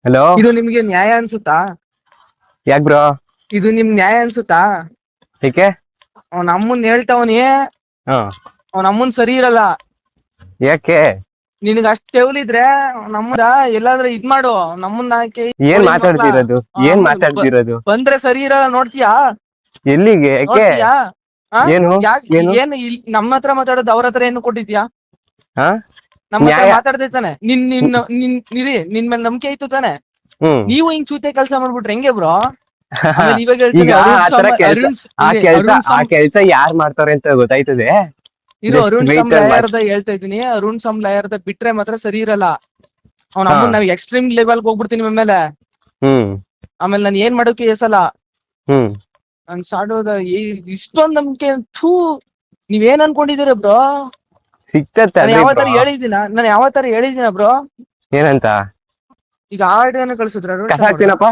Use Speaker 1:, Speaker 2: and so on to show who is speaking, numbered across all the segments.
Speaker 1: Hello.
Speaker 2: ಇದು ನಿಮ್ಗೆ ನ್ಯಾಯ ಅನ್ಸುತ್ತಾ?
Speaker 1: ಯಾಕ್ ಬ್ರೋ?
Speaker 2: ಇದು ನಿಮ್ ನ್ಯಾಯ ಅನ್ಸುತ್ತಾ?
Speaker 1: ಏಕೆ?
Speaker 2: ಅವ್ನ ಅಮ್ಮನ್ ಹೇಳ್ತಾವನಿ,
Speaker 1: ಹಾ.
Speaker 2: ಅವ್ನ ಅಮ್ಮನ್ ಸರಿ ಇರಲ್ಲ.
Speaker 1: ಯಾಕೆ?
Speaker 2: ನಿನಗ ಅಷ್ಟ್ ತೆವಲಿದ್ರೆ ನಮ್ಮದ ಎಲ್ಲಾದ್ರೂ ಇದ್ ಮಾಡು. ನಮ್ಮನ್ನ
Speaker 1: ಏನ್ ಮಾತಾಡ್ತಿರೋದು? ಏನ್ ಮಾತಾಡ್ತಿರೋದು?
Speaker 2: ಬಂದ್ರೆ ಸರಿ ಇರಲ್ಲ, ನೋಡ್ತೀಯಾ?
Speaker 1: ಎಲ್ಲಿಗೆ? ಯಾಕೆ?
Speaker 2: ನೋಡ್ತೀಯಾ?
Speaker 1: ಏನು ಏನು?
Speaker 2: ಏನ್ ನಮ್ಮ ಹತ್ರ ಮಾತಾಡೋದು ಅವ್ರ ಹತ್ರ ಏನು ಕೊಟ್ಟಿದ್ಯಾ?
Speaker 1: ಹಾ.
Speaker 2: ನಮ್ಮ ಹತ್ರ
Speaker 1: ನ್ಯಾಯ.
Speaker 2: ಮಾತಾಡ್ದೆ ತಾನೆ. ನಿನ್ ಮೇಲೆ ನಂಬಿಕೆ ಇತ್ತು ತಾನೆ.
Speaker 1: ಹ್ಮ್.
Speaker 2: ನೀವು ಹಿಂಗ್ ಚೂತೆ ಕೆಲ್ಸ ಮಾಡ್ಬಿಟ್ರೆ ಹೆಂಗೆ ಬ್ರೋ? ಆಮೇಲೆ ಇವಾಗ
Speaker 1: ಈಗ
Speaker 2: ಹೇಳ್ತೀನಿ,
Speaker 1: ಆತರ ಕೆಲ್ಸ, ಆ ಕೆಲ್ಸ ಯಾರ್ ಮಾಡ್ತಾರೆ ಅಂತ ಗೊತ್ತಾಯ್ತದೆ.
Speaker 2: Arun
Speaker 1: Wait
Speaker 2: some
Speaker 1: and watch.
Speaker 2: ಲಾಯರ್ದ ಹೇಳ್ತಾ ಇದೀನಿ. ಅರುಣ್ ಸಮ್ ಲಾಯರ್ದ ಬಿಟ್ರೆ ಮಾತ್ರ ಸರಿ ಇರಲ್ಲ. ಅವ್ನ
Speaker 1: ಹಾ.
Speaker 2: ಅಮ್ಮನ್ ನಾವ್ ಎಕ್ಸ್ಟ್ರೀಮ್ ಲೆವೆಲ್ ಹೋಗ್ಬಿಡ್ತೀನಿ ಮೇಲೆ.
Speaker 1: ಹ್ಮ್.
Speaker 2: ಆಮೇಲೆ ನಾನು ಏನ್ ಮಾಡೋಕೆ ಎಸಲ್ಲ.
Speaker 1: ಹ್ಮ್.
Speaker 2: ನನ್ ಸಾಡೋದ ಇಷ್ಟೊಂದ್ ನಂಬಿಕೆ. ಥೂ, ನೀವೇನ್ ಅನ್ಕೊಂಡಿದೀರ ಬ್ರೋ?
Speaker 1: ಸಿಕ್ತತ್ತೆ
Speaker 2: ನಾನು
Speaker 1: ಅಲ್ರಿ ಬ್ರೋ.
Speaker 2: ಯಾವತ್ತಾರ ಹೇಳಿದಿನ ಬ್ರೋ?
Speaker 1: ಏನಂತ?
Speaker 2: ಈಗ ಆಡಿಯೋನ ಕಳ್ಸಿದ್ರ ಅರುಣ್
Speaker 1: ಕಸ
Speaker 2: ಸಮ್ ಅವ್ರದ?
Speaker 1: ಹಾಕ್ತೀನಪ್ಪ.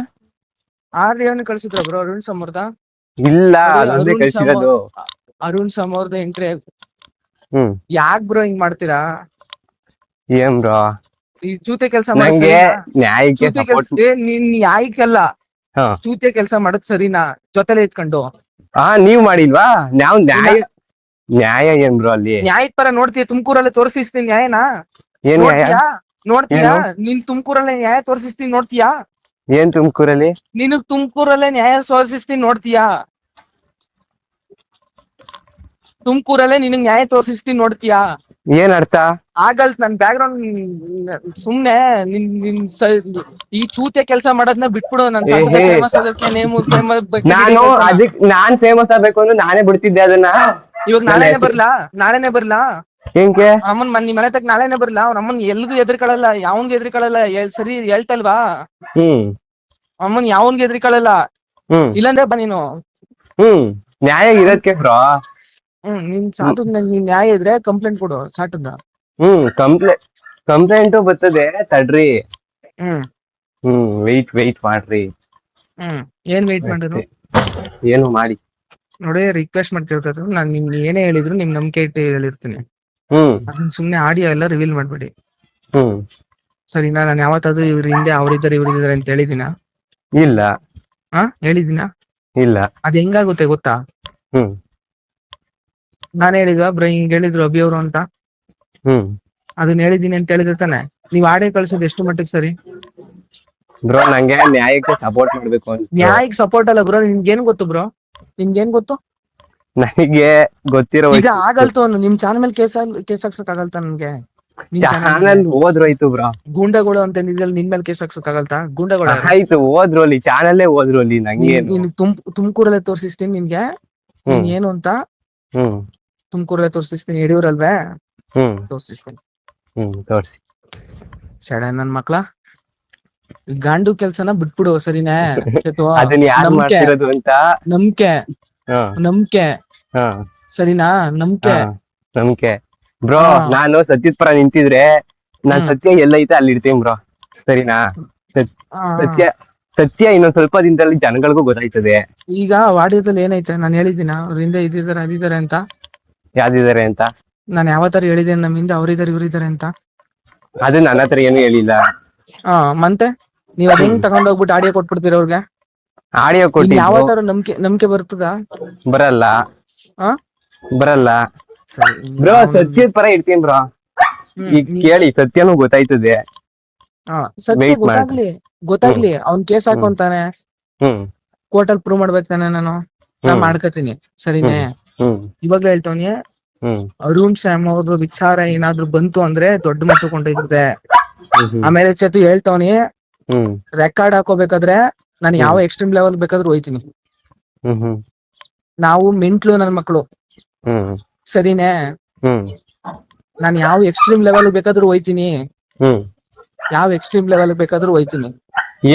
Speaker 2: ಆಡಿಯೋನ ಕಳ್ಸಿದ್ರ ಬ್ರೋ ಅರುಣ್ ಸಮ್ ಅವ್ರದ?
Speaker 1: ಇಲ್ಲ,
Speaker 2: ನೋಡಿ,
Speaker 1: ಅದೊಂದೇ ಕಳ್ಸಿರೋದು.
Speaker 2: ಅರುಣ್ ಸಮ್ ಅವ್ರದ ಎಂಟ್ರಿ.
Speaker 1: ಹ್ಮ್.
Speaker 2: ಯಾಕ್ ಬ್ರೋ ಹಿಂಗ್ ಮಾಡ್ತೀರಾ?
Speaker 1: ಏನ್ ಬ್ರೋ?
Speaker 2: ಈ ಚೂತೆ ಕೆಲ್ಸ ಮಾಡೋದ್
Speaker 1: ನಂಗೆ
Speaker 2: ಸರಿನಾ?
Speaker 1: ನ್ಯಾಯಕ್ಕೆ
Speaker 2: ಚೂತೆ ಕೆಲ್ಸ
Speaker 1: ಸಪೋರ್ಟ್.
Speaker 2: ನೀನ್ ಯಾಯ್ಕಲ್ಲ.
Speaker 1: ಹಾ.
Speaker 2: ಚೂತೆ ಕೆಲ್ಸ ಮಾಡೋದ್ ಸರಿನಾ? ಜೊತೆಲೆ ಇತ್ಕೊಂಡು
Speaker 1: ನೀವ್ ಮಾಡಿಲ್ವಾ? ನಾವ್
Speaker 2: ಇಲ್ಲ.
Speaker 1: ನ್ಯಾಯ ಏನ್ ಬ್ರೋ ಅಲ್ಲಿ?
Speaker 2: ನ್ಯಾಯದ ಪರ ನೋಡ್ತೀಯ? ತುಮಕೂರಲ್ಲೇ ತೋರಿಸ್ತೀನಿ ನ್ಯಾಯನ.
Speaker 1: ಏನ್ ನ್ಯಾಯ?
Speaker 2: ನೋಡ್ತೀಯಾ?
Speaker 1: ಏನು?
Speaker 2: ನೀನ್ ತುಮಕೂರಲ್ಲೇ ನ್ಯಾಯ ತೋರಿಸ್ತೀನಿ, ನೋಡ್ತೀಯಾ?
Speaker 1: ಏನ್ ತುಮಕೂರಲ್ಲಿ?
Speaker 2: ನಿನಗ್ ತುಮಕೂರಲ್ಲೇ ನ್ಯಾಯ ತೋರಿಸ್ತೀನಿ, ನೋಡ್ತೀಯಾ? ತುಮಕೂರಲ್ಲೇ ನಿನಗ್ ನ್ಯಾಯ ತೋರಿಸ್ತೀನಿ, ನೋಡ್ತೀಯಾ?
Speaker 1: ಏನ್ ಅರ್ಥ?
Speaker 2: ಆಗಲ್ ನನ್ ಬ್ಯಾಕ್ ಗ್ರೌಂಡ್ ಸುಮ್ನೆ ಈ ಚೂತೆ ಕೆಲ್ಸ ಮಾಡೋದ್ನ ಬಿಟ್ಬಿಡು. ನನ್ ಸಂಘದ ಫೇಮಸ್ ಆಗೋಕೆ,
Speaker 1: ನಾನು ನಾನ್ ಫೇಮಸ್ ಆಗ್ಬೇಕು ಅಂದ್ರೆ ನಾನೇ ಬಿಡ್ತಿದ್ದೆ ಅದನ್ನ.
Speaker 2: ಇವಾಗ ನಾಳೆನೆ ಬರ್ಲಾ?
Speaker 1: ಹೆಂಗೆ?
Speaker 2: ಅಮ್ಮನ್ ನಿಮ್ ಮನೆ ತಕ್ಕ ನಾಳೆನೆ ಬರ್ಲಾ? ಅವ್ನ ಅಮ್ಮನ್ ಎಲ್ಗೂ ಎದ್ರಿಕಳಲ್ಲ, ಯಾವನ್ಗೂ ಎದ್ರಿಕಳಲ್ಲ. ಸರಿ ಹೇಳ್ತಲ್ವಾ?
Speaker 1: ಹ್ಮ್.
Speaker 2: ಅಮ್ಮನ್ ಯಾವನ್ಗೂ ಎದ್ರಿಕಳಲ್ಲ.
Speaker 1: ಹ್ಮ್.
Speaker 2: ಇಲ್ಲಾಂದ್ರೆ ಬಾ ನೀನು.
Speaker 1: ಹ್ಮ್. ನ್ಯಾಯ ಇರಕ್ಕೆ ಬ್ರೋ.
Speaker 2: ನಿನ್ ಸಾಧುದ್ ನೀನ್ ನ್ಯಾಯ ಇದ್ರೆ ಕಂಪ್ಲೇಂಟ್ ಕೊಡು ಸಾಟದ.
Speaker 1: ಕಂಪ್ಲೇಂಟು ಬರ್ತದೆ, ತಡ್ರಿ.
Speaker 2: ಹ್ಮ್.
Speaker 1: ವೆಯ್ಟ್ ಮಾಡ್ರಿ.
Speaker 2: ಏನ್ ವೆಯ್ಟ್ ಮಾಡಿದ್ರು?
Speaker 1: ಏನು ಮಾಡಿ
Speaker 2: ನೋಡಿ, ರಿಕ್ವೆಸ್ಟ್ ಮಾಡ್ತಿರ್ತದ. ನಾನ್ ಏನೇ ಹೇಳಿದ್ರು ನಿಮ್ ನಂಬಿಕೆ ಇಟ್ಟು ಹೇಳಿರ್ತೀನಿ.
Speaker 1: ಹ್ಮ್.
Speaker 2: ಅದನ್ನ ಸುಮ್ನೆ ಆಡಿಯೋ ಎಲ್ಲ ರಿವೀಲ್ ಮಾಡ್ಬೇಡಿ,
Speaker 1: ಹ್ಮ್.
Speaker 2: ಸರಿನಾ? ನಾನು ಯಾವತ್ತಾದ್ರೂ ಇವ್ರ ಹಿಂದೆ ಅವ್ರಿದ್ದಾರೆ ಅಂತ ಹೇಳಿದಿನ?
Speaker 1: ಇಲ್ಲ.
Speaker 2: ಹೇಳಿದಿನ?
Speaker 1: ಇಲ್ಲ.
Speaker 2: ಅದ್ ಹೆಂಗಾಗುತ್ತೆ ಗೊತ್ತಾ?
Speaker 1: ಹ್ಮ್.
Speaker 2: ನಾನ್ ಹೇಳಿದ್ವಾ ಬ್ರೋ ಹಿಂಗ್ ಹೇಳಿದ್ರು ಅಭಿ ಅವರು ಅಂತ?
Speaker 1: ಹ್ಮ್.
Speaker 2: ಅದನ್ನ ಹೇಳಿದೀನಿ ಅಂತ ಹೇಳಿದ್ರೆ ತಾನೆ. ನೀವ್ ಆಡಿಯೋ ಕಳ್ಸೋದು ಎಷ್ಟು ಮಟ್ಟಿಗೆ ಸರಿ
Speaker 1: ಬ್ರೋ? ನಂಗೆ ನ್ಯಾಯಕ್ಕೆ ಸಪೋರ್ಟ್ ಮಾಡ್ಬೇಕು ಅಂತ.
Speaker 2: ನ್ಯಾಯಕ್ಕೆ ಸಪೋರ್ಟ್ ಅಲ್ಲ ಬ್ರೋ. ನಿಮ್ಗೇನ್ ಗೊತ್ತು ಬ್ರೋ? ನಿಮ್ಗೇನ್ ಗೊತ್ತು?
Speaker 1: ನನಗೆ ಗೊತ್ತಿರೋ
Speaker 2: ಈಗ ಆಗಲ್ತು ನಿಮ್ ಚಾನಲ್ ಮೇಲೆ ಕೇಸ್ ಹಾಕ್ಸಕ್ ಆಗಲ್ತಾ? ನನ್ಗೆ
Speaker 1: ಚಾನಲ್ ಹೋದ್ರೋಯ್ತು ಬ್ರೋ.
Speaker 2: ಗೂಂಡಗಳು ಅಂತ ನಿನ್ ಮೇಲೆ ಕೇಸ್ ಹಾಕ್ಸಕ್ ಆಗಲ್ತಾ? ಗೂಂಡಗಳು
Speaker 1: ಆಯ್ತು, ಹೋದ್ರು ಅಲ್ಲಿ ಚಾನಲ್ಲೇ ಹೋದ್ರು ಅಲ್ಲಿ. ನಂಗೇನು?
Speaker 2: ತುಮಕೂರಲ್ಲೇ ತೋರಿಸ್ತೀನಿ ನಿನ್ಗೆ ನೀನ್ ಏನು ಅಂತ.
Speaker 1: ಹ್ಮ್.
Speaker 2: ತುಮಕೂರಲ್ಲೇ ತೋರಿಸ್ತೀನಿ. ಯಡಿಯೂರಲ್ವೇ?
Speaker 1: ಹ್ಮ್.
Speaker 2: ತೋರಿಸ್ತೀನಿ.
Speaker 1: ತೋರ್ಸಿ.
Speaker 2: ಸಡ ನನ್ ಮಕ್ಳ, ಗಾಂಡು ಕೆಲ್ಸನ ಬಿಟ್ಬಿಡು, ಸರಿನಾ?
Speaker 1: ಅದನ್ನ ಯಾರು ಮಾಡ್ತಿರೋದು ಅಂತ.
Speaker 2: ನಂಬಿಕೆ ಸರಿನಾ?
Speaker 1: ನಂಬಿಕೆ ಬ್ರೋ. ನಾನು ಸತ್ಯದ ಪರ ನಿಂತಿದ್ರೆ ನಾನ್ ಸತ್ಯ ಎಲ್ಲೈತೆ ಅಲ್ಲಿ ಇರ್ತೀನಿ ಬ್ರೋ, ಸರಿನಾ? ಸತ್ಯ ಇನ್ನೊಂದ್ ಸ್ವಲ್ಪ ದಿನದಲ್ಲಿ ಜನಗಳಿಗೂ ಗೊತ್ತಾಯ್ತದೆ.
Speaker 2: ಈಗ ವಾಡಿಯೋದಲ್ಲಿ ಏನೈತೆ? ನಾನು ಹೇಳಿದ್ದೀನ ಅವ್ರ ಹಿಂದೆ ಅದಿದ್ದಾರೆ ಅಂತ?
Speaker 1: ಯಾವ್ದಿದ್ದಾರೆ ಅಂತ?
Speaker 2: ನಾನು ಯಾವತ್ತಾರ ಹೇಳಿದ್ದೇನೆ ನಮ್ ಹಿಂದೆ ಅವ್ರಿದ್ದಾರೆ ಇವ್ರಿದ್ದಾರೆ ಅಂತ?
Speaker 1: ಅದು ನನ್ನ ಹತ್ರ ಏನು ಹೇಳಿಲ್ಲ.
Speaker 2: ಮತ್ತೆ ನೀವ್ ಅದ್ ಹೆಂಗ್ ತಗೊಂಡೋಗ್ಬಿಟ್ಟು ಆಡಿಯೋ ಕೊಟ್ಬಿಡ್ತೀರ ಅವ್ರಿಗೆ?
Speaker 1: ಆಡಿಯೋ ಕೊಟ್ಟು
Speaker 2: ಯಾವತ್ತಾರ ನಂಬಿಕೆ ಬರ್ತದ?
Speaker 1: ಬರಲ್ಲ. ಬ್ರೋ, ಸತ್ಯದ ಪರ ಇರ್ತೀನಿ ಬ್ರೋ. ಈಗ ಕೇಳಿ, ಸತ್ಯನೂ ಗೊತ್ತಾಯ್ತದೆ.
Speaker 2: ಸತ್ಯ ಗೊತ್ತಾಗ್ಲಿ. ಅವ್ನ್ ಕೇಸ್ ಹಾಕೊಂತಾನೆ, ಕೋರ್ಟಲ್ ಪ್ರೂವ್ ಮಾಡ್ಬೇಕು ತಾನೆ. ನಾ ಮಾಡ್ಕತೀನಿ, ಸರಿನೇ? ಇವಾಗ್ಲೂ ಹೇಳ್ತವನಿ, ಅರುಣ್ ಶ್ಯಾಮ್ ಅವ್ರ ವಿಚಾರ ಏನಾದ್ರು ಬಂತು ಅಂದ್ರೆ ದೊಡ್ಡ ಮಟ್ಟ ಕೊಂಡೊಯ್ತದೆ. ಆಮೇಲೆ ಚೇತು ಹೇಳ್ತವನಿ, ರೆಕಾರ್ಡ್ ಹಾಕೋಬೇಕಾದ್ರೆ ನಾನು ಯಾವ ಎಕ್ಸ್ಟ್ರೀಮ್ ಲೆವೆಲ್ ಬೇಕಾದ್ರೂ ಹೋಯ್ತೀನಿ. ನಾವು ಮೆಂಟ್ಲು ನನ್ ಮಕ್ಳು, ಸರಿನೇ? ನಾನು ಯಾವ ಎಕ್ಸ್ಟ್ರೀಮ್ ಲೆವೆಲ್ ಬೇಕಾದ್ರೂ ಹೋಯ್ತೀನಿ.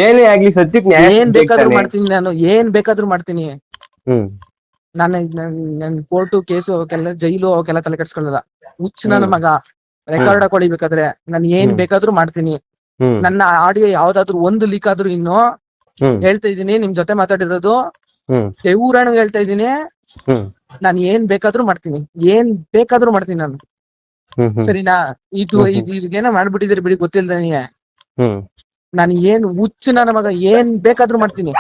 Speaker 1: ಏನೇ ಆಗ್ಲಿ ಸತ್ಯಕ್ಕೆ ನ್ಯಾಯ
Speaker 2: ಏನ್ ಬೇಕಾದ್ರೂ ಮಾಡ್ತೀನಿ. ನಾನು ಏನ್ ಬೇಕಾದ್ರೂ ಮಾಡ್ತೀನಿ. ನನ್ ಕೋರ್ಟು ಕೇಸು ಅವಕ್ಕೆಲ್ಲ, ಜೈಲು ಅವಕ್ಕೆಲ್ಲ ತಲೆ ಕೆಡ್ಸ್ಕೊಳ್ಳಲ್ಲ. ಹುಚ್ಚ ನನ್ನ ಮಗ. ರೆಕಾರ್ಡ್ ಹಾಕೊಳಿಬೇಕಾದ್ರೆ ನಾನು ಏನ್ ಬೇಕಾದ್ರೂ ಮಾಡ್ತೀನಿ. ನನ್ನ ಆಡಿಯೋ ಯಾವ್ದಾದ್ರು ಒಂದು ಲೀಕ್ ಆದ್ರೂ ಇನ್ನು ಹೇಳ್ತಾ ಇದೀನಿ, ನಿಮ್ ಜೊತೆ ಮಾತಾಡಿರೋದು ದೇವರಾಣ ಹೇಳ್ತಾ ಇದೀನಿ. ನಾನು ಏನ್ ಬೇಕಾದ್ರೂ ಮಾಡ್ತೀನಿ ನಾನು, ಸರಿನಾ? ಇದು ಏನೋ ಮಾಡ್ಬಿಟ್ಟಿದ್ದೀರಿ ಬಿಡಿ, ಗೊತ್ತಿಲ್ಲ ನನಗೆ. ನಾನು ಏನ್ ಹುಚ್ಚು ನನ್ನ ಮಗ ಏನ್ ಬೇಕಾದ್ರೂ ಮಾಡ್ತೀನಿ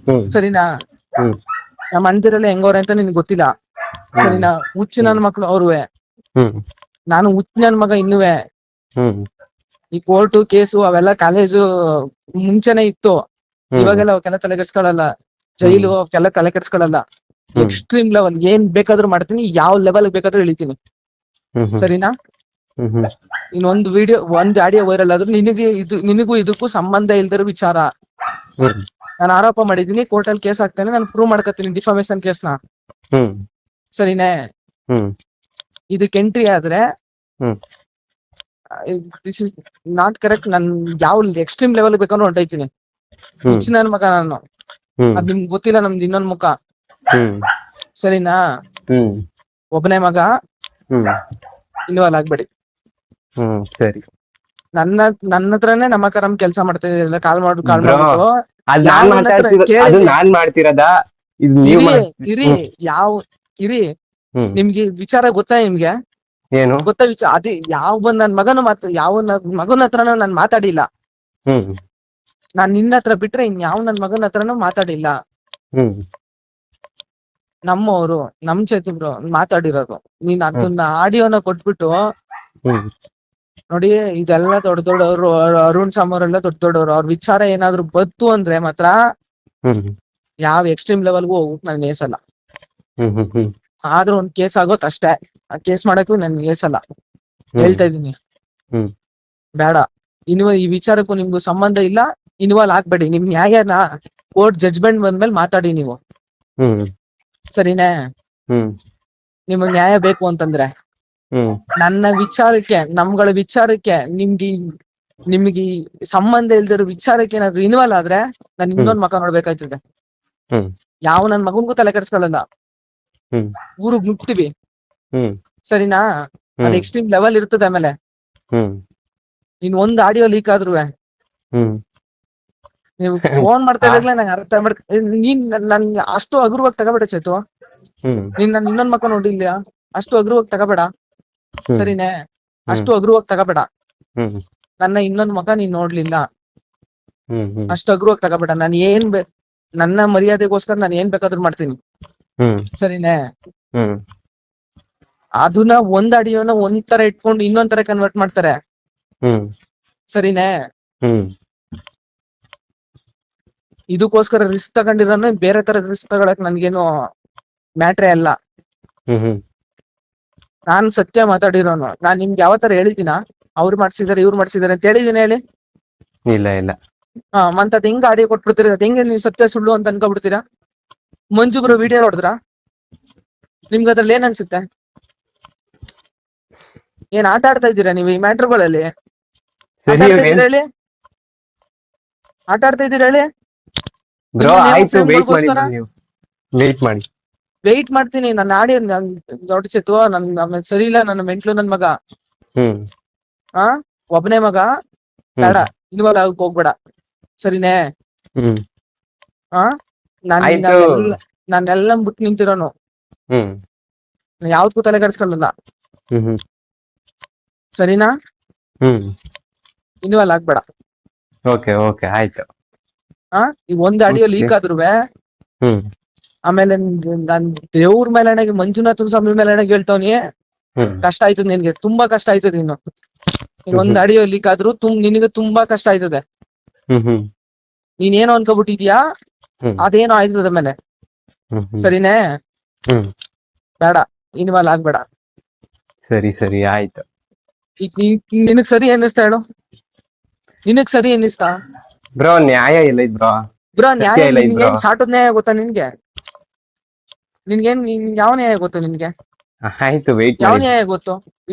Speaker 1: ಹ್ಮ್
Speaker 2: ಸರಿನಾ.
Speaker 1: ಹ್ಮ್
Speaker 2: ನಮ್ಮ ಅಣ್ದಿರೆಲ್ಲ ಹೆಂಗವ್ರೆ ಅಂತ ನಿನ್ಗೆ ಗೊತ್ತಿಲ್ಲ ಸರಿನಾ. ಹುಚ್ಚು ನನ್ನ ಮಕ್ಳು ಅವ್ರುವೆ,
Speaker 1: ಹ್ಮ್
Speaker 2: ನಾನು ಹುಚ್ಚು ನನ್ ಮಗ ಇನ್ನುವೆ.
Speaker 1: ಹ್ಮ್
Speaker 2: ಈ ಕೋರ್ಟು ಕೇಸು ಅವೆಲ್ಲ ಕಾಲೇಜು ಮುಂಚೆನೆ ಇತ್ತು,
Speaker 1: ಹ್ಮ್
Speaker 2: ಇವಾಗೆಲ್ಲ ಅವಕ್ಕೆಲ್ಲ ತಲೆ ಕೆಡ್ಸ್ಕೊಳಲ್ಲ.
Speaker 1: ಹ್ಮ್
Speaker 2: ಜೈಲು ಅವಕ್ಕೆಲ್ಲ ತಲೆ ಕೆಡ್ಸ್ಕೊಳಲ್ಲ.
Speaker 1: ಹ್ಮ್
Speaker 2: ಎಕ್ಸ್ಟ್ರೀಮ್ ಲೆವೆಲ್ ಏನ್ ಬೇಕಾದ್ರೂ ಮಾಡ್ತೀನಿ, ಯಾವ ಲೆವೆಲ್ ಬೇಕಾದ್ರೂ ಇಳಿತೀನಿ
Speaker 1: ಹ್ಮ್
Speaker 2: ಸರಿನಾ.
Speaker 1: ಹ್ಮ್ ಹ್ಮ್
Speaker 2: ಇನ್ನೊಂದು ವಿಡಿಯೋ ಒಂದ್ ಆಡಿಯೋ ವೈರಲ್ ಆದ್ರೂ ನಿನಗೂ ಇದಕ್ಕೂ ಸಂಬಂಧ ಇಲ್ದಿರೋ ವಿಚಾರ.
Speaker 1: ಹ್ಮ್
Speaker 2: ನಾನು ಆರೋಪ ಮಾಡಿದೀನಿ, ಕೋರ್ಟಲ್ಲಿ ಕೇಸ್ ಹಾಕ್ತೇನೆ, ನಾನು ಪ್ರೂವ್ ಮಾಡ್ಕೊತೀನಿ ಡಿಫಾಮೇಶನ್ ಕೇಸ್ನ
Speaker 1: ಹ್ಮ್
Speaker 2: ಸರಿನೇ.
Speaker 1: ಹ್ಮ್
Speaker 2: ಇದಕ್ಕೆ ಎಂಟ್ರಿ ಆದ್ರೆ
Speaker 1: ಹ್ಮ್
Speaker 2: ದಿಸ್ ಇಸ್ ನಾಟ್ ಕರೆಕ್ಟ್. ನನ್ ಯಾವ ಎಕ್ಸ್ಟ್ರೀಮ್ ಲೆವೆಲ್ ಬೇಕಾದ್ರೂ ಹೊಂಟೈತೀನಿ.
Speaker 1: ಹ್ಮ್
Speaker 2: ಹುಚ್ಚು ನನ್ ಮಗ ನಾನು,
Speaker 1: ಹ್ಮ್
Speaker 2: ಅದ್ ನಿಮ್ಗೆ ಗೊತ್ತಿಲ್ಲ ನಮ್ದು ಇನ್ನೊಂದ್ ಮುಖ
Speaker 1: ಹ್ಮ್
Speaker 2: ಸರಿನಾ.
Speaker 1: ಹ್ಮ್
Speaker 2: ಒಬ್ಬನೇ ಮಗ,
Speaker 1: ಹ್ಮ್
Speaker 2: ಇನ್ವಾಲ್ವ್ ಆಗ್ಬೇಡಿ.
Speaker 1: ಸರಿ
Speaker 2: ನನ್ನ ಹತ್ರನೇ ನಮ್ಮ ಕರಂ ಕೆಲಸ ಮಾಡ್ತಾ ಇದ್ದಿಲ್ಲ, ಕಾಲ್
Speaker 1: ಬ್ರೋ,
Speaker 2: ಮಾಡ್ಬಿಟ್ಟು
Speaker 1: ಅದ್ ನಾನ್
Speaker 2: ಯಾವನ ಹತ್ರ
Speaker 1: ಮಾತಾಡ್ತಿರೋ, ಅದು
Speaker 2: ಕೇಳಿದ್ವಿ.
Speaker 1: ನಾನ್ ಮಾಡ್ತಿರೋದ, ಇದು ನೀವ್
Speaker 2: ಇರಿ
Speaker 1: ಹ್ಮ್
Speaker 2: ನಿಮ್ಗೆ ವಿಚಾರ ಗೊತ್ತಾ? ನಿಮ್ಗೆ
Speaker 1: ಏನು
Speaker 2: ಗೊತ್ತಾ ವಿಚಾರ? ಅದೇ ಯಾವ ನನ್ ಮಗನು ಯಾವ ಮಗನ ಹತ್ರನೂ ನಾನ್ ಮಾತಾಡಿಲ್ಲ.
Speaker 1: ಹ್ಮ್
Speaker 2: ನಾನ್ ನಿನ್ನ ಹತ್ರ ಬಿಟ್ರೆ ಇನ್ ಯಾವ ನನ್ ಮಗನ ಹತ್ರನೂ ಮಾತಾಡಿಲ್ಲ.
Speaker 1: ಹ್ಮ್
Speaker 2: ನಮ್ಮವರು ನಮ್ ಚೇತು ಬ್ರೋ ಮಾತಾಡಿರೋದು. ನೀನ್ ಅದನ್ನ ಆಡಿಯೋನ ಕೊಟ್ಬಿಟ್ಟು
Speaker 1: ಹ್ಮ್
Speaker 2: ನೋಡಿ, ಇದೆಲ್ಲ ದೊಡ್ಡ ದೊಡ್ಡವರು, ಅರುಣ್ ಸಾಮ್ ಅವರೆಲ್ಲ ದೊಡ್ಡ ದೊಡ್ಡವರು. ಅವ್ರ ವಿಚಾರ ಏನಾದ್ರು ಬತ್ತು ಅಂದ್ರೆ ಮಾತ್ರ
Speaker 1: ಹ್ಮ್
Speaker 2: ಯಾವ ಎಕ್ಸ್ಟ್ರೀಮ್ ಲೆವೆಲ್ಗೂ ಹೋಗ್ಬಿಟ್ಟು ನಾನು ಏಸಲ್ಲ.
Speaker 1: ಹ್ಮ್ ಹ್ಮ್ ಹ್ಮ್
Speaker 2: ಆದ್ರೂ ಒಂದ್ ಕೇಸ್ ಆಗೋತ್ ಅಷ್ಟೇ. ಆ ಕೇಸ್ ಮಾಡಕ್ಕೂ ನನ್ಗೆ ಏಸಲ್ಲ, ಹೇಳ್ತಾ ಇದೀನಿ.
Speaker 1: ಹ್ಮ್
Speaker 2: ಬೇಡ, ಈ ವಿಚಾರಕ್ಕೂ ನಿಮ್ಗೂ ಸಂಬಂಧ ಇಲ್ಲ, ಇನ್ವಾಲ್ವ್ ಆಗ್ಬೇಡಿ. ನಿಮ್ ನ್ಯಾಯನ ಕೋರ್ಟ್ ಜಡ್ಜ್ಮೆಂಟ್ ಬಂದ್ಮೇಲೆ ಮಾತಾಡಿ ನೀವು
Speaker 1: ಹ್ಮ್
Speaker 2: ಸರಿನೇ.
Speaker 1: ಹ್ಮ್
Speaker 2: ನಿಮಗ್ ನ್ಯಾಯ ಬೇಕು ಅಂತಂದ್ರೆ
Speaker 1: ಹ್ಮ್
Speaker 2: ನನ್ನ ವಿಚಾರಕ್ಕೆ, ನಮ್ಗಳ ವಿಚಾರಕ್ಕೆ, ನಿಮ್ಗೆ ಸಂಬಂಧ ಇಲ್ದಿರೋ ವಿಚಾರಕ್ಕೆ ಏನಾದ್ರು ಇನ್ವಾಲ್ವ್ ಆದ್ರೆ ನಾನು ಇನ್ನೊಂದ್ ಮಕ ನೋಡ್ಬೇಕಾಯ್ತದೆ.
Speaker 1: ಹ್ಮ್
Speaker 2: ಯಾವ ನನ್ ಮಗನ್ಗೂ ತಲೆ ಕೆಡ್ಸ್ಕೊಳ್ಳಲ್ಲ.
Speaker 1: ಹ್ಮ್
Speaker 2: ಊರಿಗ್ ನುಗ್ತೀವಿ
Speaker 1: ಹ್ಮ್
Speaker 2: ಸರಿನಾ. ಅದ್ ಎಕ್ಸ್ಟ್ರೀಮ್ ಲೆವೆಲ್ ಇರ್ತದೆ. ಆಮೇಲೆ
Speaker 1: ಹ್ಮ್
Speaker 2: ಇನ್ ಒಂದ್ ಆಡಿಯೋ ಲೀಕ್ ಆದ್ರೂ
Speaker 1: ಹ್ಮ್
Speaker 2: ನೀವು ಫೋನ್ ಮಾಡ್ತಾ ಇದ್ದಾಗಲೇ ನಂಗೆ ಅರ್ಥ ನೀನ್ ನನ್ ಅಷ್ಟು ಹಗುರವಾಗಿ ತಗೋಬೇಡ ಚೇತು.
Speaker 1: ಹ್ಮ್
Speaker 2: ನೀನ್ ನನ್ ಇನ್ನೊಂದ್ ಮಕ್ಕ ನೋಡಿಲ್ಯಾ? ಅಷ್ಟು ಹಗುರವಾಗಿ ತಗೋಬೇಡ ಸರಿನೇ. ಅಷ್ಟು ಹಗುರವಾಗಿ ತಗೋಬೇಡ.
Speaker 1: ಹ್ಮ್
Speaker 2: ನನ್ನ ಇನ್ನೊಂದ್ ಮಕ ನೀನ್ ನೋಡ್ಲಿಲ್ಲ,
Speaker 1: ಹ್ಮ್ ಹ್ಮ್
Speaker 2: ಅಷ್ಟು ಹಗುರವಾಗಿ ತಗೋಬೇಡ. ನಾನು ನನ್ನ ಮರ್ಯಾದೆಗೋಸ್ಕರ ನಾನು ಏನ್ ಬೇಕಾದ್ರೂ ಮಾಡ್ತೀನಿ
Speaker 1: ಹ್ಮ್
Speaker 2: ಸರಿನೇ.
Speaker 1: ಹ್ಮ್
Speaker 2: ಅದನ್ನ ಒಂದ್ ಆಡಿಯೋನ ಒಂದ್ ತರ ಇಟ್ಕೊಂಡು ಇನ್ನೊಂದ್ ತರ ಕನ್ವರ್ಟ್ ಮಾಡ್ತಾರೆ
Speaker 1: ಹ್ಮ್
Speaker 2: ಸರಿನೇ.
Speaker 1: ಹ್ಮ್
Speaker 2: ಇದಕ್ಕೋಸ್ಕರ ರಿಸ್ಕ್ ತಗೊಂಡಿರೋನು ಬೇರೆ ತರ ರಿಸ್ಕ್ ತಗೊಳಕ್ ನನ್ಗೇನು ಮ್ಯಾಟ್ರೇ ಅಲ್ಲ.
Speaker 1: ಹ್ಮ್ ಹ್ಮ್
Speaker 2: ನಾನ್ ಸತ್ಯ ಮಾತಾಡಿರೋನು. ನಾನ್ ನಿಮ್ಗೆ ಯಾವ ತರ ಹೇಳಿದಿನ ಅವ್ರು ಮಾಡ್ಸಿದಾರೆ ಇವ್ರು ಮಾಡ್ಸಿದಾರೆ ಅಂತ ಹೇಳಿದೀನಿ ಹೇಳಿ?
Speaker 1: ಇಲ್ಲ ಇಲ್ಲ.
Speaker 2: ಮತ್ ಅದ್ ಹೆಂಗ್ ಆಡಿಯೋ ಕೊಟ್ಬಿಡ್ತೀರಾ? ಅದ್ ಹೆಂಗೆ ನೀವು ಸತ್ಯ ಸುಳ್ಳು ಅಂತ ಅನ್ಕೊಬಿಡ್ತೀರಾ? ಮಂಜು ಬ್ರೋ ವಿಡಿಯೋ ನೋಡಿದ್ರಾ? ನಿಮ್ಗೆ ಅದ್ರಲ್ಲಿ ಏನ್ ಅನ್ಸುತ್ತೆ? ಏನ್ ಆಟ ಆಡ್ತಾ ಇದ್ದೀರಾ ನೀವು ಈ ಮ್ಯಾಟ್ರುಗಳಲ್ಲಿ? ಆಟ ಆಡ್ತಾ ಇದ್ದೀರಾ ಹೇಳಿ? ಆಟ ಆಡ್ತಾ ಇದ್ದೀರಾ ಹೇಳಿ?
Speaker 1: ಬ್ರೋ ಆಯ್ತು, ವೇಟ್ ಮಾಡಿ ಬ್ರೋ, ನೀವು ವೇಟ್ ಮಾಡಿ.
Speaker 2: ವೆಯ್ಟ್ ಮಾಡ್ತೀನಿ. ನನ್ನ ಆಡಿ ದೊಡ್ಡ ಚೆತ್ತು, ನನ್ ಸರಿ ಇಲ್ಲ, ನನ್ನ ಮೆಂಟ್ಲು ನನ್ ಮಗ. ಒಬ್ಬನೇ ಮಗ, ಬೇಡ ಇನ್ವಾಲ್ವ್ ಆಗಕ್ ಹೋಗ್ಬೇಡ ಸರಿನೇ. ನಾನೆಲ್ಲ ಬಿಟ್ಟು ನಿಂತಿರೋನು, ಯಾವ್ದಕ್ಕೂ ತಲೆ ಕೆಡ್ಸ್ಕೊಳ್ಳಲ್ಲ ಸರಿನಾ. ಇನ್ವಾಲ್ವ್ ಆಗ್ಬೇಡ.
Speaker 1: ಓಕೆ ಓಕೆ ಆಯ್ತು.
Speaker 2: ಈಗ ಒಂದ್ ಆಡಿಯೋ ಲೀಕ್ ಆದ್ರುವೆ ಆಮೇಲೆ ನಾನ್ ದೇವ್ರ ಮೇಲೆಣೆಗೆ, ಮಂಜುನಾಥನ್ ಸ್ವಾಮಿ ಮೇಲೆಣೆಗೆ ಹೇಳ್ತವನಿ, ಕಷ್ಟ ಆಯ್ತದ ನಿನ್ಗೆ, ತುಂಬಾ ಕಷ್ಟ ಆಯ್ತದ. ಇನ್ನು ಒಂದ್ ಆಡಿಯೋ ಲೀಕ್ ಆದ್ರೂ ನಿನಗೆ ತುಂಬಾ ಕಷ್ಟ ಆಯ್ತದೆ. ನೀನೇನೋ ಅನ್ಕೋಬಿಟ್ಟಿದ್ಯಾ, ಅದೇನೋ ಆಯ್ತದ ಮೇಲೆ ಸರಿನೇ. ಬೇಡ, ಇನ್ವಾಲ್ವ್ ಆಗ್ಬೇಡ.
Speaker 1: ಸರಿ ಸರಿ ಆಯ್ತು.
Speaker 2: ಈಗ ನಿನಗ್ ಸರಿ ಅನ್ನಿಸ್ತಾ ಹೇಳು? ನಿನಗ್ ಸರಿ ಅನ್ನಿಸ್ತಾ
Speaker 1: ಬ್ರೋ? ನ್ಯಾಯ ಇಲ್ಲ ಬ್ರೋ.
Speaker 2: ಬ್ರೋ ನ್ಯಾಯ ನಿನ್ಗೇನ್ ಸಾಟದ್ ನ್ಯಾಯ ಗೊತ್ತಾ? ನಿನ್ಗೇನ್ ಯಾವ ನ್ಯಾಯ ಗೊತ್ತು ನಿನ್ಗೆ?
Speaker 1: ಆಯ್ತು, ವೇಟ್
Speaker 2: ಯಾವ
Speaker 1: ಮಾಡಿ.
Speaker 2: ನ್ಯಾಯ ಗೊತ್ತು?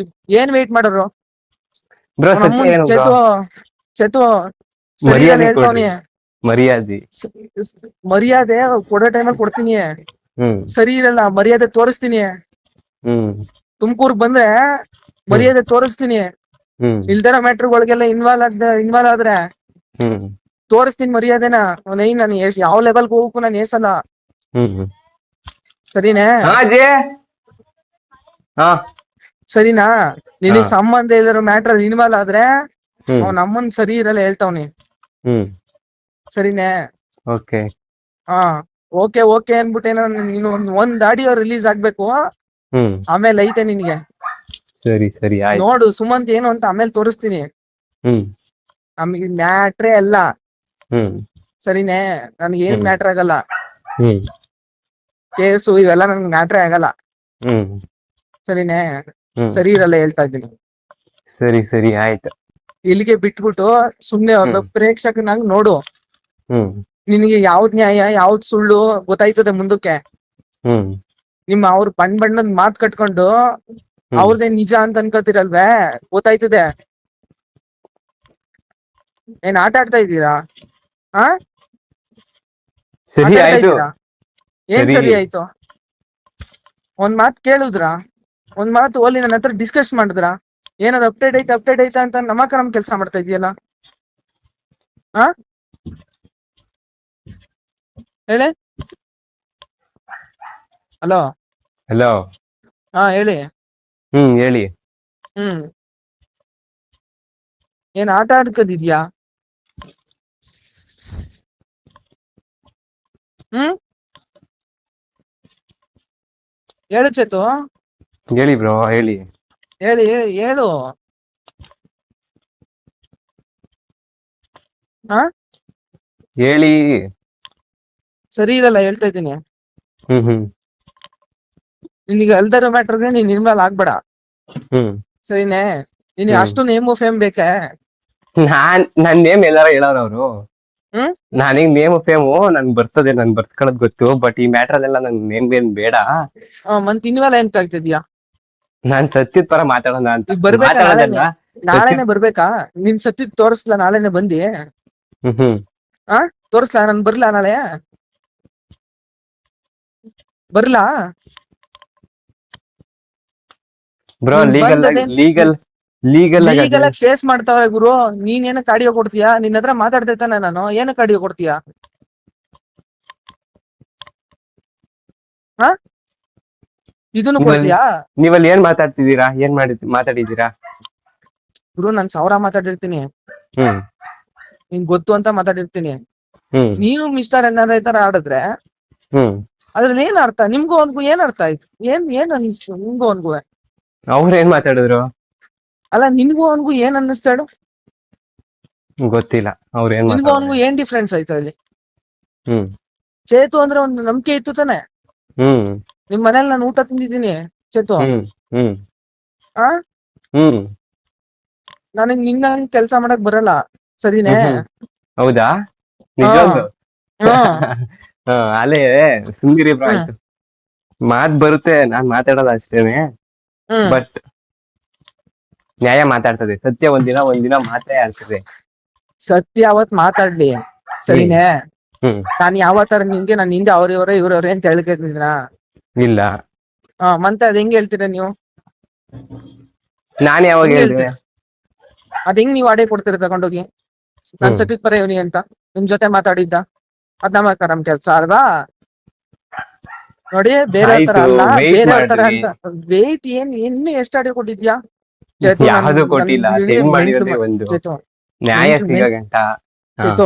Speaker 2: ಏನ್ ವೇಟ್ ಮಾಡೋರು
Speaker 1: ಬ್ರೋ? ಸತ್ಯ ಏನು ಬ್ರೋ?
Speaker 2: ಚೇತು ಸರಿ ಇರಲ್ಲ ಹೇಳ್ತಾವನಿ. ಮರ್ಯಾದೆ ಕೊಡೋ ಟೈಮಲ್ಲಿ ಕೊಡ್ತೀನಿ, ಸರಿ ಇರಲ್ಲ ಮರ್ಯಾದೆ ತೋರಿಸ್ತೀನಿ. ತುಮಕೂರ್ಗ್ ಬಂದ್ರೆ ಮರ್ಯಾದೆ ತೋರಿಸ್ತೀನಿ. ಇಲ್ದರ ಮ್ಯಾಟ್ರುಗಳಿಗೆಲ್ಲ ಇನ್ವಾಲ್ವ್ ಆದ್ರೆ ತೋರಿಸ್ತೀನಿ ಮರ್ಯಾದೆನ. ನಾನು ಯಾವ ಲೆವೆಲ್ಗೆ ಹೋಗಕ್ಕೂ ನಾನು ಏಸಲ್ಲ ಸರಿನೇ. ಸರಿನಾ. ನಿನಗ್ ಸಂಬಂಧ ಇಲ್ಲರ ಮ್ಯಾಟ್ರಲ್ಲಿ ಇನ್ವಾಲ್ವ್ ಆದ್ರೆ ನಮ್ಮನ್ ಸರಿ ಇರಲ್ಲ ಹೇಳ್ತಾವ್ನಿ
Speaker 1: ಹ್ಮ್
Speaker 2: ಸರಿನೇ?
Speaker 1: ಓಕೆ.
Speaker 2: ಹಾ ಓಕೆ ಓಕೆ ಅನ್ಬಿಟ್ಟೇನೋ ನೀನು ಒಂದ್ ಆಡಿಯೋ ರಿಲೀಸ್ ಆಗ್ಬೇಕು,
Speaker 1: ಹ್ಮ್
Speaker 2: ಆಮೇಲೆ ಐತೆ ನಿನ್ಗೆ.
Speaker 1: ಸರಿ ಸರಿ ಆಯ್ತು.
Speaker 2: ನೋಡು ಸುಮಂತ್ ಏನು ಅಂತ ಆಮೇಲೆ ತೋರಿಸ್ತೀನಿ.
Speaker 1: ಹ್ಮ್
Speaker 2: ನಮ್ಗೆ ಮ್ಯಾಟ್ರೇ ಅಲ್ಲ.
Speaker 1: ಹ್ಮ್
Speaker 2: ಸರಿನೇ? ನನ್ಗೆ ಏನ್
Speaker 1: ಹ್ಮ್
Speaker 2: ಮ್ಯಾಟ್ರ್ ಆಗಲ್ಲ.
Speaker 1: ಹ್ಮ್
Speaker 2: ಕೇಸು ಇವೆಲ್ಲ ನನ್ಗೆ ಮ್ಯಾಟ್ರೇ ಆಗಲ್ಲ.
Speaker 1: ಹ್ಮ್
Speaker 2: ಸರಿನೇ?
Speaker 1: ಹ್ಮ್
Speaker 2: ಸರಿ ಇರಲ್ಲ ಹೇಳ್ತಾ ಇದ್ದೀನಿ.
Speaker 1: ಸರಿ ಸರಿ ಆಯ್ತು.
Speaker 2: ಇಲ್ಲಿಗೆ ಬಿಟ್ಬಿಟ್ಟು ಸುಮ್ನೆ ಒಬ್ಬ
Speaker 1: ಹ್ಮ್
Speaker 2: ಪ್ರೇಕ್ಷಕನಾಗಿ ನೋಡು.
Speaker 1: ಹ್ಮ್
Speaker 2: ನಿನಗೆ ಯಾವ್ದ್ ನ್ಯಾಯ ಯಾವ್ದ್ ಸುಳ್ಳು ಗೊತ್ತಾಯ್ತದೆ ಮುಂದಕ್ಕೆ.
Speaker 1: ಹ್ಮ್
Speaker 2: ಅವ್ರ ಬಣ್ಣದ್ ಮಾತ್ ಕಟ್ಕೊಂಡು
Speaker 1: ಹ್ಮ್
Speaker 2: ಅವ್ರದೇ ನಿಜ ಅಂತ ಅನ್ಕೋತಿರಲ್ವೇ, ಗೊತ್ತಾಯ್ತದೆ. ಏನ್ ಆಟ ಆಡ್ತಾ ಇದ್ದೀರಾ? ಹಾ
Speaker 1: ಸರಿ
Speaker 2: ಆಟ ಆಡ್ತಾ
Speaker 1: ಆಯ್ತು.
Speaker 2: ಇದ್ದೀರಾ? ಏನ್ ಸರಿ ಆಯ್ತು? ಒಂದ್ ಮಾತ್ ಕೇಳುದ್ರ? ಒಂದ್ ಮಾತು ಓಲಿ ನನ್ನ ಹತ್ರ ಡಿಸ್ಕಸ್ ಮಾಡಿದ್ರ? ಏನಾದ್ರು ಅಪ್ಡೇಟ್ ಐತಾ ಅಂತ ನಮ್ ಕೆಲಸ ಮಾಡ್ತಾ ಇದೆಯಲ್ಲ. ಹಾ ಹೇಳಿ. ಹಲೋ.
Speaker 1: ಹಲೋ.
Speaker 2: ಹಾ ಹೇಳಿ.
Speaker 1: ಹೇಳಿ.
Speaker 2: ಏನ್ ಆಟ ಆಡ್ಕದಿದ್ಯಾ? ಹೇಳು ಚೇತು.
Speaker 1: ಹೇಳಿ ಬ್ರೋ ಹೇಳಿ.
Speaker 2: ಹೇಳು. ಹಾ
Speaker 1: ಹೇಳಿ.
Speaker 2: ಸರಿ ಇರಲ್ಲ ಹೇಳ್ತಾ ಇದ್ದೀನಿ.
Speaker 1: ಹ್ಮ್
Speaker 2: ನಿನಗೆ ಅಲ್ದರೋ ಮ್ಯಾಟ್ರಿಗೆ ನೀನ್ ಇನ್ವಾಲ್ವ್ ಆಗ್ಬೇಡ.
Speaker 1: ಹ್ಮ್
Speaker 2: ಸರಿನೇ? ನಿನಗೆ
Speaker 1: ಹ್ಮ್
Speaker 2: ಅಷ್ಟು ನೇಮು ಫೇಮ್ ಬೇಕೆ?
Speaker 1: ನನ್ ನೇಮ್ ಎಲ್ಲಾರ ಹೇಳೋರು ಅವ್ರು.
Speaker 2: ಹ್ಮ್
Speaker 1: ನನಗ್ ನೇಮ್ ಫೇಮು ನನ್ ಬರ್ತದೆ, ನನ್ ಬರ್ಸ್ಕೊಳ್ಳೋದ್ ಗೊತ್ತು. ಬಟ್ ಈ ಮ್ಯಾಟರ್ ಅಲ್ಲೆಲ್ಲ ನನ್ ನೇಮ್ ಏನ್ ಬೇಡ.
Speaker 2: ಮತ್ ಇನ್ವಾಲ್ವ್ ಎಂತ ಆಗ್ತಿದ್ಯಾ?
Speaker 1: ನಾನ್ ಸತ್ಯದ ಪರ ಮಾತಾಡೋಣ ಅಂತ
Speaker 2: ಈಗ ಬರ್ಬೇಕಾ
Speaker 1: ಮಾತಾಡೋದಲ್ಲ.
Speaker 2: ನಾಳೆನೆ ಬರ್ಬೇಕಾ? ನಿನ್ ಸತ್ಯದ್ ತೋರಿಸ್ಲಾ ನಾಳೆನೆ ಬಂದಿ?
Speaker 1: ಹ್ಮ್
Speaker 2: ತೋರಿಸ್ಲಾ? ನಾನ್ ಬರ್ಲಾ ನಾಳೆ? ಬರ್ಲಾ?
Speaker 1: ಬ್ರೋ
Speaker 2: ನೀನ್
Speaker 1: ಲೀಗಲ್ ಆಗಿ
Speaker 2: ಬಂದದೇನ್
Speaker 1: ಲೀಗಲ್ ಆಗಿ ಅದೇ.
Speaker 2: ಆಗಿ ಫೇಸ್ ಮಾಡ್ತಾವ್ರೆ ಗುರು. ನೀನ್ ಏನಕ್ಕೆ ಆಡಿಯೋ ಕೊಡ್ತೀಯಾ? ನಿನ್ನ ಹತ್ರ ಮಾತಾಡ್ತೈತಾನೆ ನಾನು, ಏನಕ್ಕೆ ಆಡಿಯೋ ಕೊಡ್ತೀಯಾ? ಹಾ ಇದನ್ನು ಕೊಡ್ತೀಯಾ?
Speaker 1: ನೀವಲ್ಲಿ ಏನ್ ಮಾತಾಡ್ತಿದ್ದೀರಾ? ಏನ್ ಮಾತಾಡಿದ್ದೀರಾ?
Speaker 2: ಗುರು ನಾನ್ 1000 ಮಾತಾಡಿರ್ತೀನಿ.
Speaker 1: ಹ್ಮ್
Speaker 2: ನಿನ್ ಗೊತ್ತು ಅಂತ ಮಾತಾಡಿರ್ತೀನಿ.
Speaker 1: ಹ್ಮ್
Speaker 2: ನೀನು ಮಿಸ್ಟರ್ ಎನ್ಆರ್ ತರ ಆಡಿದ್ರೆ
Speaker 1: ಹ್ಮ್
Speaker 2: ಅದ್ರಲ್ಲಿ ಏನ್ ಅರ್ಥ? ನಿಮ್ಗೂ ಅವನ್ಗೂ ಏನ್ ಅರ್ಥ ಆಯ್ತು? ಏನ್ ಅನ್ನಿಸ್ತು ನಿಮ್ಗೂ ಅವನ್ಗೂ?
Speaker 1: ಅವ್ರ ಏನ್ ಮಾತಾಡಿದ್ರು?
Speaker 2: ಅಲ್ಲ ನಿನ್ಗೂ ಅವನ್ಗೂ ಏನ್ ಅನ್ನಿಸ್ತಾ ಹೇಳು?
Speaker 1: ಗೊತ್ತಿಲ್ಲ ಅವ್ರ ಏನ್
Speaker 2: ನಿನ್ಗೂ ಅವನ್ಗೂ
Speaker 1: ಮಾತಾಡಿದ್ರು.
Speaker 2: ಏನ್ ಡಿಫ್ರೆನ್ಸ್ ಆಯ್ತು ಅಲ್ಲಿ?
Speaker 1: ಹ್ಮ್
Speaker 2: ಚೇತು ಅಂದ್ರೆ ಒಂದು ನಂಬಿಕೆ ಇತ್ತು ತಾನೆ?
Speaker 1: ಹ್ಮ್
Speaker 2: ನಿಮ್ ಮನೇಲಿ ನಾನು ಊಟ ತಿಂದಿದ್ದೀನಿ ಚೇತು.
Speaker 1: ಹ್ಮ್ ಹ್ಮ್
Speaker 2: ಆ
Speaker 1: ಹ್ಮ್
Speaker 2: ನನಗ್ ನಿನ್ನ ಕೆಲ್ಸ ಮಾಡಕ್ ಬರಲ್ಲ. ಸರಿನೇ?
Speaker 1: ಹೌದಾ?
Speaker 2: ಹಾ
Speaker 1: ನಿಜವಾಗ್ಲು?
Speaker 2: ಹಾ
Speaker 1: ಅಲ್ಲೇ ಸುಮ್ನಿರಿ ಬ್ರೋ
Speaker 2: ಹ್ಮ್
Speaker 1: ಆಯ್ತು. ಮಾತ್ ಬರುತ್ತೆ, ನಾನ್ ಮಾತಾಡೋದು ಅಷ್ಟೇನೆ.
Speaker 2: ಹ್ಮ್
Speaker 1: ಬಟ್ ನ್ಯಾಯ ಮಾತಾಡ್ತದೆ. ಸತ್ಯ ಒಂದಿನ ಮಾತೇ ಆಡ್ತದೆ.
Speaker 2: ಸತ್ಯ ಅವತ್ ಮಾತಾಡ್ಲಿ.
Speaker 1: ಹ್ಮ್
Speaker 2: ಸರಿನೇ?
Speaker 1: ಹ್ಮ್
Speaker 2: ನಾನ್ ಯಾವತ್ತರ ನಿಮ್ಗೆ ನಾನು ಹಿಂದೆ ಇವ್ರವ್ರೆ ಅಂತ ಹೇಳ್ತಿದ್ದೀನ?
Speaker 1: ಇಲ್ಲ.
Speaker 2: ಮತ್ತೆ ಅದ್ ಹೆಂಗ್ ಹೇಳ್ತೀರಾ ನೀವು?
Speaker 1: ನಾನ್ ಯಾವಾಗ
Speaker 2: ಹೆಂಗ್
Speaker 1: ಹೇಳ್ದೆ?
Speaker 2: ಹೇಳ್ತೀರಾ? ಅದ್ ಹೆಂಗ್ ನೀವ್ ಆಡಿಯೋ ಕೊಡ್ತೀರಾ ತಗೊಂಡೋಗಿ? ನಾನ್
Speaker 1: ಹ್ಮ್
Speaker 2: ಸತ್ಯಕ್ ಪರ ಇವನಿ ಅಂತ ನಿಮ್ ಜೊತೆ ಮಾತಾಡಿದ್ದ? ಅದ್ ನಮ್ ಕೆಲ್ಸ ಅಲ್ವಾ? ನೋಡಿ ಬೇರೆಯವ್ರ ತರ
Speaker 1: ಆಯ್ತು
Speaker 2: ಅಲ್ಲ,
Speaker 1: ವೆಯ್ಟ್
Speaker 2: ಬೇರೆಯವ್ರ ತರ
Speaker 1: ಮಾಡ್ರಿ.
Speaker 2: ಅಂತ. ವೇಟ್ ಇನ್ನು ಎಷ್ಟು ಆಡಿಯೋ ಕೊಟ್ಟಿದ್ಯಾ ಚೇತು?
Speaker 1: ಯಾವ್ದು ಕೊಟ್ಟಿಲ್ಲ, ಸೆಂಡ್ ಮಾಡಿರೋದೇ ಒಂದು.
Speaker 2: ಚೇತು
Speaker 1: ನ್ಯಾಯ ಸಿಗಗಂಟ.
Speaker 2: ಚೇತು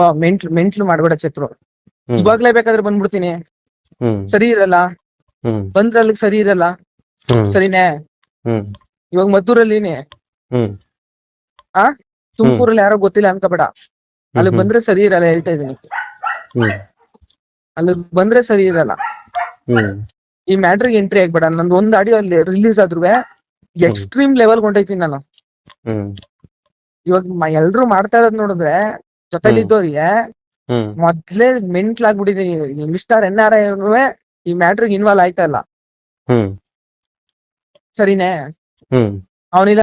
Speaker 2: ಮೆಂಟ್ಲು ಮಾಡ್ಬೇಡ ಚೇತು.
Speaker 1: ಹ್ಮ್
Speaker 2: ಇವಾಗ್ಲೇ ಬೇಕಾದ್ರೆ ಬಂದ್ಬಿಡ್ತೀನಿ.
Speaker 1: ಹ್ಮ್
Speaker 2: ಸರಿ ಇರಲ್ಲ.
Speaker 1: ಹ್ಮ್
Speaker 2: ಬಂದ್ರೆ ಅಲ್ಲಿಗ್ ಸರಿ ಇರಲ್ಲ.
Speaker 1: ಹ್ಮ್
Speaker 2: ಸರಿನೇ?
Speaker 1: ಹ್ಮ್
Speaker 2: ಇವಾಗ ಮದ್ದೂರಲ್ಲಿನಿ.
Speaker 1: ಹ್ಮ್
Speaker 2: ತುಮಕೂರಲ್ಲಿ ಯಾರೋ ಗೊತ್ತಿಲ್ಲ ಅನ್ಕೋಬೇಡ.
Speaker 1: ಹ್ಮ್
Speaker 2: ಅಲ್ಲಿಗ್ ಬಂದ್ರೆ ಸರಿ ಇರಲ್ಲ ಹೇಳ್ತಾ ಇದೀನಿ.
Speaker 1: ಹ್ಮ್
Speaker 2: ಅಲ್ಲಿಗ್ ಬಂದ್ರೆ ಸರಿ ಇರಲ್ಲ.
Speaker 1: ಹ್ಮ್
Speaker 2: ಈ ಮ್ಯಾಟ್ರಿಗೆ ಎಂಟ್ರಿ ಆಗ್ಬೇಡ. ನಂದು ಒಂದ್ ಆಡಿಯೋ ಅಲ್ಲಿ ರಿಲೀಸ್ ಆದ್ರೂ
Speaker 1: ಹ್ಮ್
Speaker 2: ಎಕ್ಸ್ಟ್ರೀಮ್ ಲೆವೆಲ್ ಹೊಂಟೈತೀನಿ ನಾನು.
Speaker 1: ಹ್ಮ್
Speaker 2: ಇವಾಗ ಎಲ್ರು ಮಾಡ್ತಾ ಇರೋದ್ ನೋಡಿದ್ರೆ
Speaker 1: ಹ್ಮ್
Speaker 2: ಜೊತೆಲಿದ್ದವ್ರಿಗೆ
Speaker 1: ಹ್ಮ್
Speaker 2: ಮೊದ್ಲೇ ಮೆಂಟ್ಲಾಗ್ಬಿಟ್ಟಿದೀನಿ. ಮಿಸ್ಟರ್ NRI ಈ ಮ್ಯಾಟ್ರಿಗೆ ಇನ್ವಾಲ್ವ್ ಆಯ್ತಾ ಇಲ್ಲ.
Speaker 1: ಹ್ಮ್
Speaker 2: ಸರಿನೇ?
Speaker 1: ಹ್ಮ್
Speaker 2: ಅವನಿಲ್ಲ